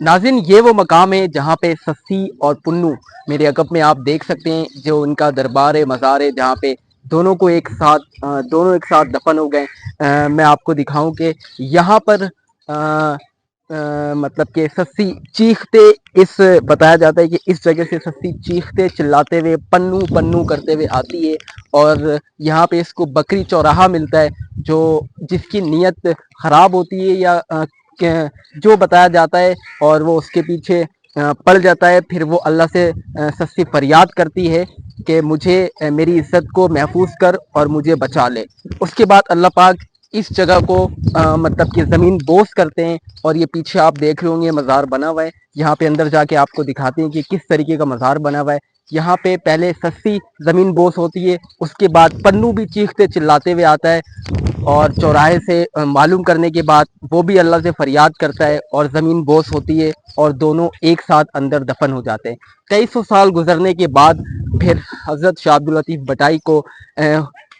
नाज़रीन, ये वो मकाम है जहाँ पे सस्सी और पुन्नू, मेरे अगब में आप देख सकते हैं, जो उनका दरबार है, मज़ार है, जहाँ पे दोनों एक साथ दफन हो गए। मैं आपको दिखाऊं कि यहाँ पर मतलब कि सस्सी चीखते, इस बताया जाता है कि इस जगह से सस्सी चीखते चिल्लाते हुए पन्नू पन्नू करते हुए आती है। और यहाँ पे इसको बकरी चौराहा मिलता है, जो जिसकी नीयत ख़राब होती है या जो बताया जाता है, और वो उसके पीछे पड़ जाता है। फिर वो अल्लाह से सच्ची फरियाद करती है कि मुझे मेरी इज्जत को महफूज कर और मुझे बचा ले। उसके बाद अल्लाह पाक इस जगह को मतलब कि ज़मीन बोस करते हैं। और ये पीछे आप देख रहे होंगे मज़ार बना हुआ है। यहाँ पे अंदर जाके आपको दिखाते हैं कि किस तरीके का मज़ार बना हुआ है। यहाँ पे पहले सस्सी ज़मीन बोस होती है, उसके बाद पन्नू भी चीखते चिल्लाते हुए आता है, और चौराहे से मालूम करने के बाद वो भी अल्लाह से फरियाद करता है और ज़मीन बोस होती है, और दोनों एक साथ अंदर दफन हो जाते हैं। कई सौ साल गुजरने के बाद फिर हज़रत शाह अब्दुल लतीफ़ भटाई को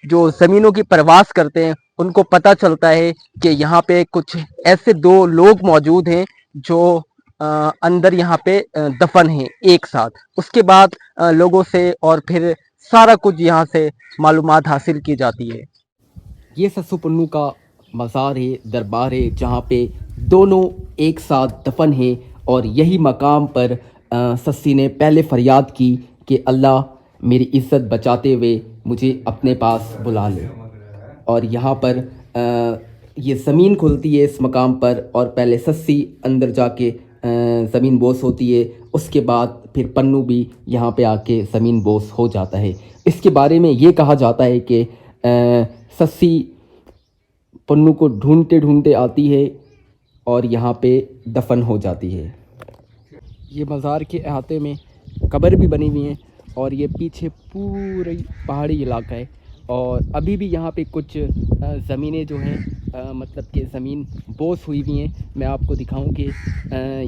जो ज़मीनों की परवास करते हैं, उनको पता चलता है कि यहाँ पे कुछ ऐसे दो लोग मौजूद हैं जो अंदर यहाँ पे दफन हैं एक साथ। उसके बाद लोगों से और फिर सारा कुछ यहाँ से मालूमात हासिल की जाती है। ये सस्सू पुन्नू का मज़ार है, दरबार है, जहाँ पे दोनों एक साथ दफन हैं। और यही मकाम पर सस्सी ने पहले फरियाद की कि अल्लाह मेरी इज़्ज़त बचाते हुए मुझे अपने पास बुला ले। और यहाँ पर ये ज़मीन खुलती है इस मकाम पर, और पहले सस्सी अंदर जाके ज़मीन बोस होती है। उसके बाद फिर पन्नू भी यहाँ पे आके ज़मीन बोस हो जाता है। इसके बारे में ये कहा जाता है कि सस्सी पन्नू को ढूंढते ढूंढते आती है और यहाँ पे दफन हो जाती है। ये मज़ार के अहाते में कब्र भी बनी हुई हैं, और ये पीछे पूरी पहाड़ी इलाका है। और अभी भी यहाँ पे कुछ ज़मीनें जो हैं मतलब कि ज़मीन बोस हुई हुई हैं। मैं आपको दिखाऊं कि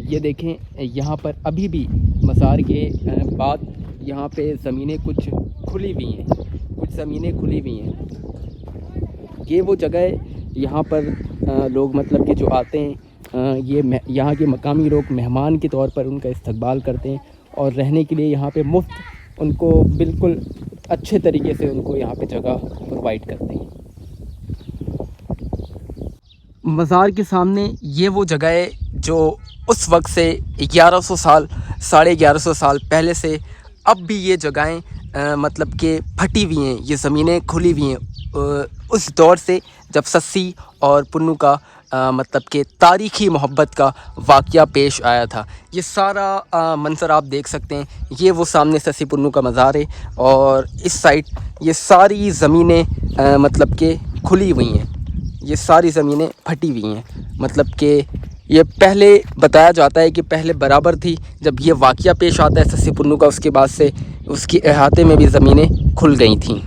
ये देखें, यहाँ पर अभी भी मज़ार के बाद यहाँ पे ज़मीनें कुछ खुली हुई हैं, कुछ ज़मीनें खुली हुई हैं। ये वो जगह है यहाँ पर लोग मतलब कि जो आते हैं, ये यहाँ के मकामी लोग मेहमान के तौर पर उनका इस्तकबाल करते हैं, और रहने के लिए यहाँ पे मुफ्त उनको बिल्कुल अच्छे तरीके से उनको यहाँ पे जगह प्रोवाइड करते हैं। मज़ार के सामने ये वो जगह है जो उस वक्त से 1100 साल, 1150 साल पहले से अब भी ये जगहें मतलब कि फटी हुई हैं, ये ज़मीनें खुली हुई हैं उस दौर से जब सस्सी और पुन्नू का मतलब कि तारीख़ी मोहब्बत का वाक़या पेश आया था। ये सारा मंज़र आप देख सकते हैं। ये वो सामने सस्सी पुन्नू का मज़ार है, और इस साइड ये सारी ज़मीनें मतलब कि खुली हुई हैं, ये सारी ज़मीनें फटी हुई हैं। मतलब कि ये पहले बताया जाता है कि पहले बराबर थी। जब ये वाक़या पेश आता है सस्सी पुन्नू का, उसके बाद से उसके अहाते में भी ज़मीनें खुल गई थीं।